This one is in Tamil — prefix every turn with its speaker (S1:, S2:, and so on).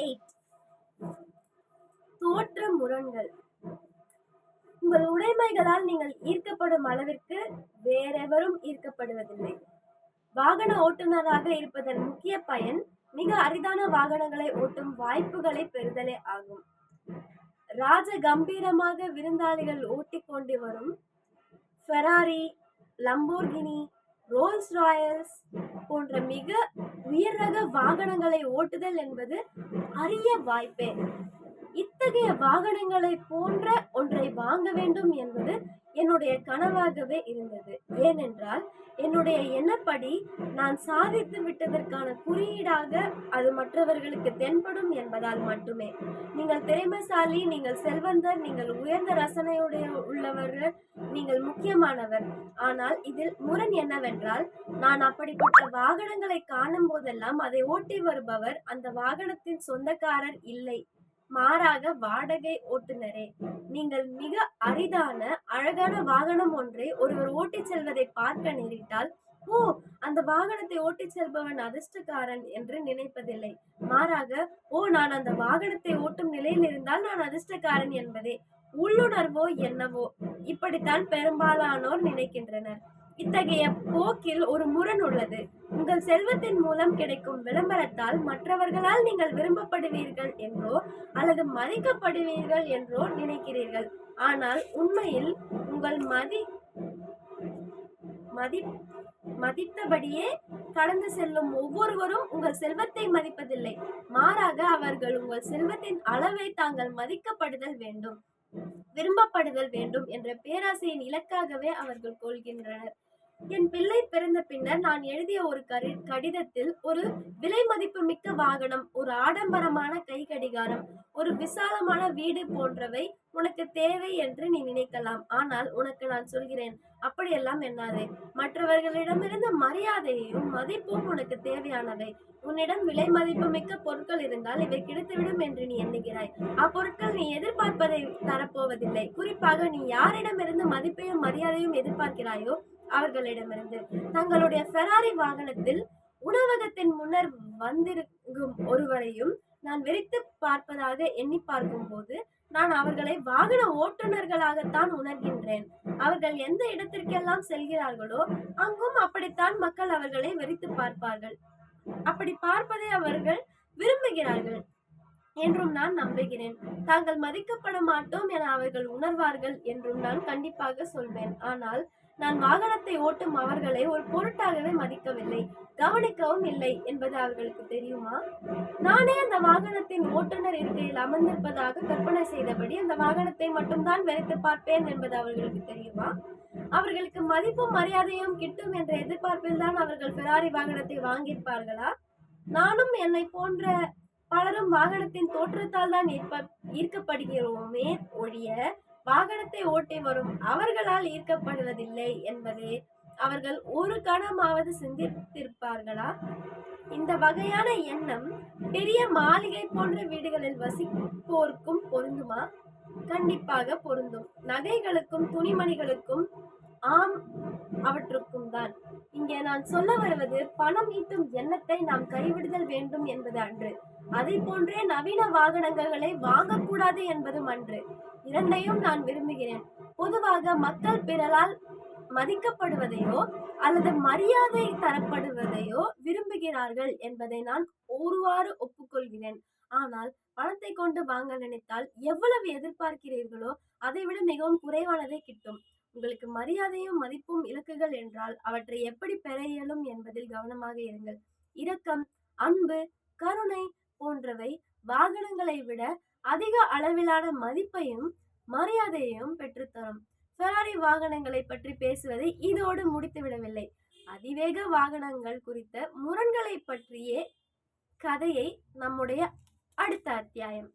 S1: 8. தோற்ற முரண்கள். உங்கள் உடைமைகளால் நீங்கள் ஈர்க்கப்படும் அளவிற்கு வேறெவரும் ஈர்க்கப்படுவதில்லை. வாகன ஓட்டுநராக இருப்பதன் முக்கிய பயன் மிக அரிதான வாகனங்களை ஓட்டும் வாய்ப்புகளை பெறுதலே ஆகும். ராஜ கம்பீரமாக விருந்தாளிகள் ஓட்டிக் கொண்டு வரும் ஃபெராரி, லம்போர்கினி, ரோல்ஸ் ராயல்ஸ் போன்ற மிக உயர் ரக வாகனங்களை ஓட்டுதல் என்பது அரிய வாய்ப்பே. இத்தகைய வாகனங்களை போன்ற ஒன்றை வாங்க வேண்டும் என்பது என்னுடைய கனவாகவே இருந்தது. ஏனென்றால் என்னுடைய எண்ணப்படி நான் சாதித்து விட்டதற்கான குறியீடாக அது மற்றவர்களுக்கு தென்படும் என்பதால் மட்டுமே. நீங்கள் திறமைசாலி, நீங்கள் செல்வந்தர், நீங்கள் உயர்ந்த ரசனையுடைய உள்ளவர்கள், நீங்கள் முக்கியமானவர். ஆனால் இதில் முரண் என்னவென்றால், நான் அப்படிப்பட்ட வாகனங்களை காணும் போதெல்லாம் அதை ஓட்டி வருபவர் அந்த வாகனத்தின் சொந்தக்காரர் இல்லை, மாறாக வாடகை ஓட்டுநரே. நீங்கள் மிக அரிதான அழகான வாகனம் ஒன்றை ஒருவர் ஓட்டிச் செல்வதை பார்க்க நேரிட்டால், ஓ, அந்த வாகனத்தை ஓட்டிச் செல்பவன் அதிர்ஷ்டக்காரன் என்று நினைப்பதில்லை. மாறாக, ஓ, நான் அந்த வாகனத்தை ஓட்டும் நிலையில் இருந்தால் நான் அதிர்ஷ்டக்காரன் என்பதே. உள்ளுணர்வோ என்னவோ இப்படித்தான் பெரும்பாலானோர் நினைக்கின்றனர். இத்தகைய போக்கில் ஒரு முரண் உள்ளது. உங்கள் செல்வத்தின் மூலம் கிடைக்கும் விளம்பரத்தால் மற்றவர்களால் நீங்கள் விரும்பப்படுவீர்கள் என்றோ அல்லது மதிக்கப்படுவீர்கள் என்றோ நினைக்கிறீர்கள். ஆனால் உண்மையில் உங்கள் மதித்தபடியே கடந்து செல்லும் ஒவ்வொருவரும் உங்கள் செல்வத்தை மதிப்பதில்லை. மாறாக அவர்கள் உங்கள் செல்வத்தின் அளவை தாங்கள் மதிக்கப்படுதல் வேண்டும், விரும்பப்படுதல் வேண்டும் என்ற பேராசையின் இலக்காகவே அவர்கள் கொள்கின்றனர். என் பிள்ளை பிறந்த பின்னர் நான் எழுதிய ஒரு கடிதத்தில் ஒரு விலை மதிப்பு மிக்க வாகனம், ஒரு ஆடம்பரமான கை கடிகாரம், ஒரு விசாலமான வீடு போன்றவை உனக்கு தேவை என்று நீ நினைக்கலாம். ஆனால் உனக்கு நான் சொல்கிறேன், அப்படியெல்லாம் எண்ணாதே. மற்றவர்களிடமிருந்து மரியாதையும் மதிப்பும் உனக்கு தேவையானவை. உன்னிடம் விலை மதிப்பு மிக்க பொருட்கள் இருந்தால் இவை கிடைத்துவிடும் என்று நீ எண்ணுகிறாய். அப்பொருட்கள் நீ எதிர்பார்ப்பதை தரப்போவதில்லை. குறிப்பாக நீ யாரிடமிருந்து மதிப்பையும் மரியாதையும் எதிர்பார்க்கிறாயோ அவர்களிடமிருந்து. தங்களுடைய ஃபெராரி வாகனத்தில் உணவகத்தின் முன்னர் வந்திருக்கும் ஒருவரையும் நான் வெறித்து பார்ப்பதாக எண்ணி பார்க்கும் போது நான் அவர்களை வாகன ஓட்டுநர்களாகத்தான் உணர்கின்றேன். அவர்கள் எந்த இடத்திற்கெல்லாம் செல்கிறார்களோ அங்கும் அப்படித்தான் மக்கள் அவர்களை வெறித்து பார்ப்பார்கள். அப்படி பார்ப்பதை அவர்கள் விரும்புகிறார்கள் என்றும் நான் நம்புகிறேன். தாங்கள் மதிக்கப்பட மாட்டோம் என அவர்கள் உணர்வார்கள் என்றும் நான் கண்டிப்பாக சொல்வேன். ஆனால் நான் வாகனத்தை ஓட்டும் அவர்களை ஒரு பொருட்டாகவே மதிக்கவில்லை, கவனிக்கவும் இல்லை என்பது அவர்களுக்கு தெரியுமா? நானே அந்த வாகனத்தின் ஓட்டுநர் இருக்கையில் அமர்ந்திருப்பதாக கற்பனை செய்தபடி அந்த வாகனத்தை மட்டும்தான் வெறித்து பார்ப்பேன் என்பது அவர்களுக்கு தெரியுமா? அவர்களுக்கு மதிப்பும் மரியாதையும் கிட்டும் என்ற எதிர்பார்ப்பில் தான் அவர்கள் ஃபெராரி வாகனத்தை வாங்கியிருப்பார்களா? நானும் என்னை போன்ற பலரும் வாகனத்தின் தோற்றத்தால் தான் ஈர்க்கப்படுகிறோமே ஒழிய வாகனத்தை ஓட்டி வரும் அவர்களால் ஈர்க்கப்படுவதில்லை என்பதே அவர்கள் ஒரு கணமாவது சிந்தித்திருப்பார்களா? இந்த வகையான எண்ணம் பெரிய மாளிகை போன்ற வீடுகளில் வசிப்போருக்கும் பொருந்துமா? கண்டிப்பாக பொருந்தும். நகைகளுக்கும் துணிமணிகளுக்கும், ஆம், அவற்றுக்கும் தான். இங்கே நான் சொல்ல வருவது பணம் ஈட்டும் எண்ணத்தை நாம் கைவிடுதல் வேண்டும் என்பது அன்று. அதை போன்றே நவீன வாகனங்களை வாங்கக்கூடாது என்பதும் அன்று. இரண்டையும் நான் விரும்புகிறேன். பொதுவாக மக்கள் பிறரால் மதிக்கப்படுவதையோ அல்லது மரியாதை தரப்படுவதையோ விரும்புகிறார்கள் என்பதை நான் ஒருவாறு ஒப்புக்கொள்கிறேன். ஆனால் பணத்தை கொண்டு வாங்க நினைத்தால் எவ்வளவு எதிர்பார்க்கிறீர்களோ அதை விட மிகவும் குறைவானதே கிட்டும். உங்களுக்கு மரியாதையும் மதிப்பும் இலக்குகள் என்றால் அவற்றை எப்படி பெற இயலும் என்பதில் கவனமாக இருங்கள். இரக்கம், அன்பு, கருணை போன்றவை வாகனங்களை விட அதிக அளவிலான மதிப்பையும் மரியாதையையும் பெற்றுத்தரும். ஃபெராரி வாகனங்களை பற்றி பேசுவதை இதோடு முடித்துவிடவில்லை. அதிவேக வாகனங்கள் குறித்த முரண்களை பற்றிய கதையை நம்முடைய அடுத்த அத்தியாயம்.